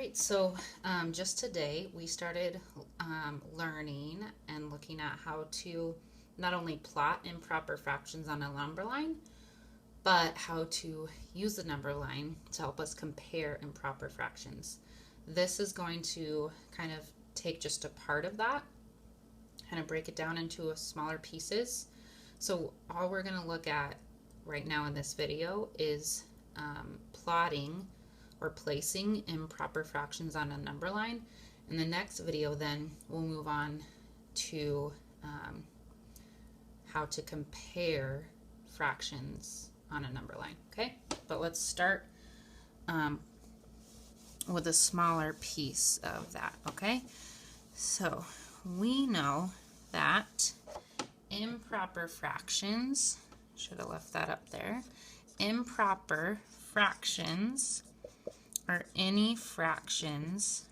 right, so just today we started learning and looking at how to not only plot improper fractions on a number line, but how to use the number line to help us compare improper fractions. This is going to kind of take just a part of that, kind of break it down into smaller pieces. So all we're going to look at right now in this video is plotting or placing improper fractions on a number line. In the next video then we'll move on to how to compare fractions on a number line. Okay, but let's start with a smaller piece of that. Okay, so we know that improper fractions, should have left that up there, improper fractions are any fractions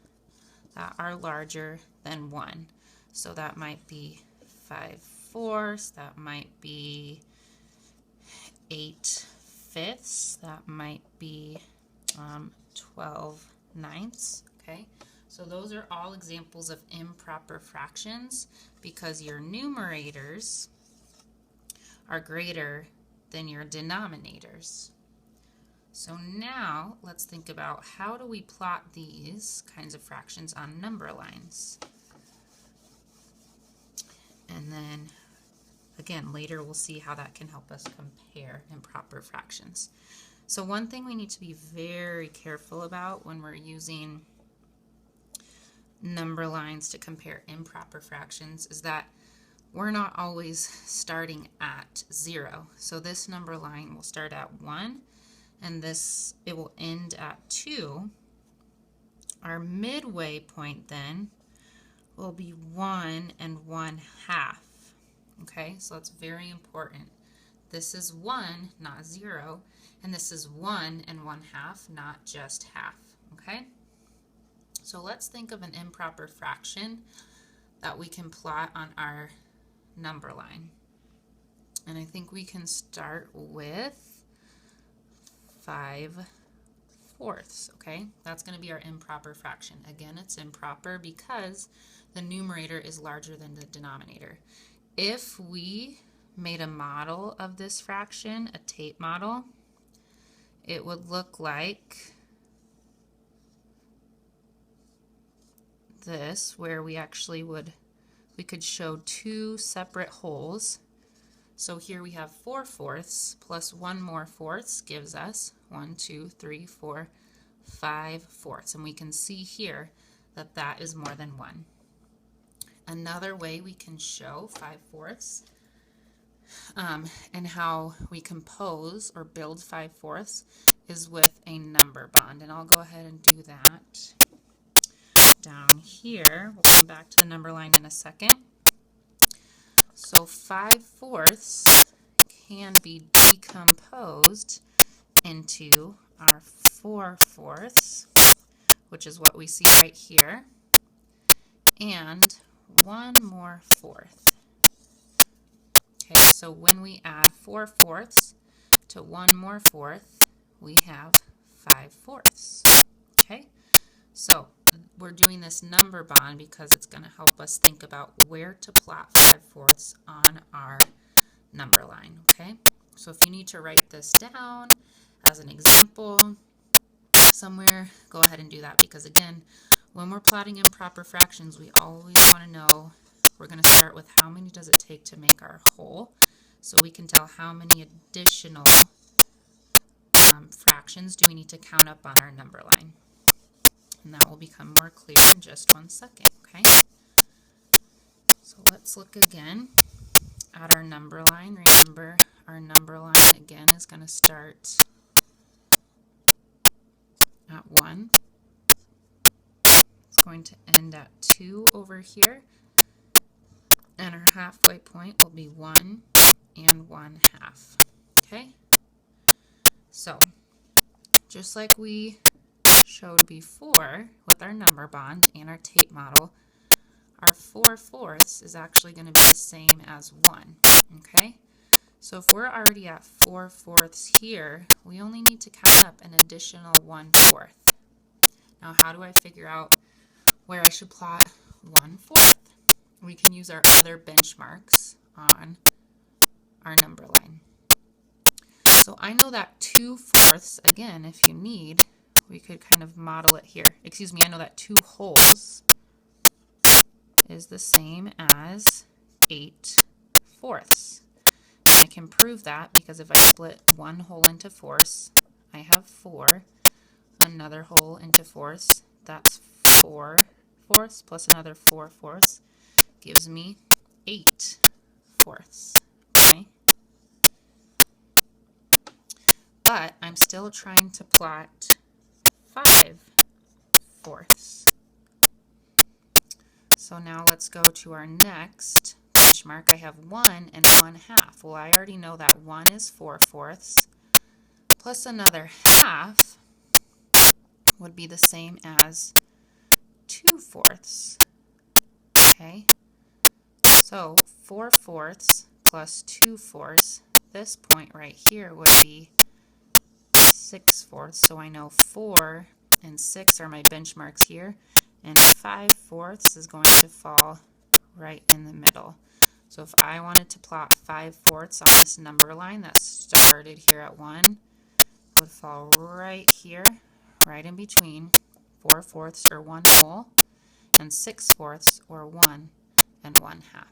that are larger than 1. So that might be 5/4, that might be 8/5, that might be 12/9. Okay, so those are all examples of improper fractions because your numerators are greater than your denominators. So now let's think about how do we plot these kinds of fractions on number lines. And then again, later we'll see how that can help us compare improper fractions. So one thing we need to be very careful about when we're using number lines to compare improper fractions is that we're not always starting at 0. So this number line will start at 1 and it will end at 2. Our midway point then will be 1 and 1/2. Okay, so it's very important. This is 1, not 0, and this is 1 and 1/2, not just half. Okay, so let's think of an improper fraction that we can plot on our number line. And I think we can start with 5/4. Okay, that's going to be our improper fraction. Again, it's improper because the numerator is larger than the denominator. If we made a model of this fraction, a tape model, it would look like this, where we could show two separate wholes. So here we have 4/4 plus one more fourths gives us 1, 2, 3, 4, 5/4. And we can see here that that is more than 1. Another way we can show 5/4 and how we compose or build 5/4 is with a number bond. And I'll go ahead and do that down here. We'll come back to the number line in a second. So 5/4 can be decomposed into our 4/4, which is what we see right here, and one more fourth. Okay, so when we add 4/4 to one more fourth, we have 5/4. Okay, so we're doing this number bond because it's going to help us think about where to plot 5/4 on our number line. Okay, so if you need to write this down as an example somewhere, go ahead and do that, because again, when we're plotting improper fractions, we always want to know, we're going to start with how many does it take to make our whole, so we can tell how many additional fractions do we need to count up on our number line. And that will become more clear in just one second. Okay, so let's look again at our number line. Remember, our number line again is going to start at 1. It's going to end at 2 over here, and our halfway point will be 1 and 1/2. Okay, so just like we showed before with our number bond and our tape model, our 4/4 is actually going to be the same as 1. Okay, so if we're already at 4/4 here, we only need to count up an additional 1/4. Now, how do I figure out where I should plot 1/4? We can use our other benchmarks on our number line. So I know that 2/4, again, if you need, we could kind of model it here. Excuse me, I know that 2 wholes is the same as 8/4. And I can prove that because if I split 1 whole into 4ths, I have 4. Another whole into 4ths, that's 4/4 plus another 4/4 gives me 8/4. Okay? But I'm still trying to plot 5/4. So now let's go to our next benchmark. I have 1 and 1/2. Well, I already know that 1 is 4/4 plus another half would be the same as 2/4. Okay, so 4/4 plus 2/4, this point right here would be 6/4. So I know 4 and 6 are my benchmarks here, and 5/4 is going to fall right in the middle. So if I wanted to plot 5/4 on this number line that started here at 1, it would fall right here, right in between 4/4 or 1 whole and 6/4 or 1 and 1/2.